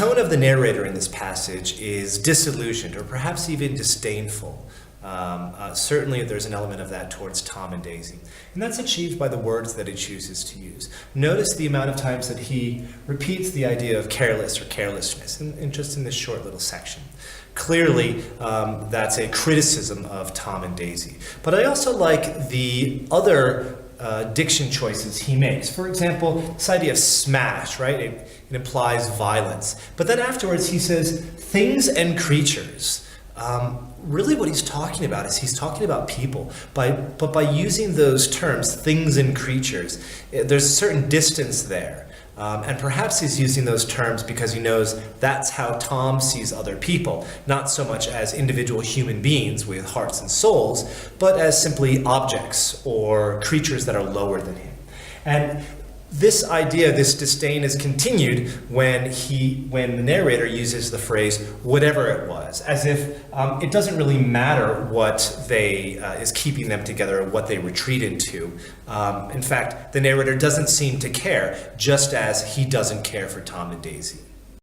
tone of the narrator in this passage is disillusioned or perhaps even disdainful. Certainly there's an element of that towards Tom and Daisy. And that's achieved by the words that he chooses to use. Notice the amount of times that he repeats the idea of careless or carelessness in just in this short little section. Clearly, that's a criticism of Tom and Daisy. But I also like the other diction choices he makes. For example, this idea of smash, right? It implies violence. But then afterwards he says, things and creatures. Really what he's talking about is he's talking about people. But by using those terms, things and creatures, there's a certain distance there. And perhaps he's using those terms because he knows that's how Tom sees other people, not so much as individual human beings with hearts and souls, but as simply objects or creatures that are lower than him. And this idea, this disdain is continued when the narrator uses the phrase, whatever it was, as if it doesn't really matter what is keeping them together or what they retreat into. In fact, the narrator doesn't seem to care, just as he doesn't care for Tom and Daisy.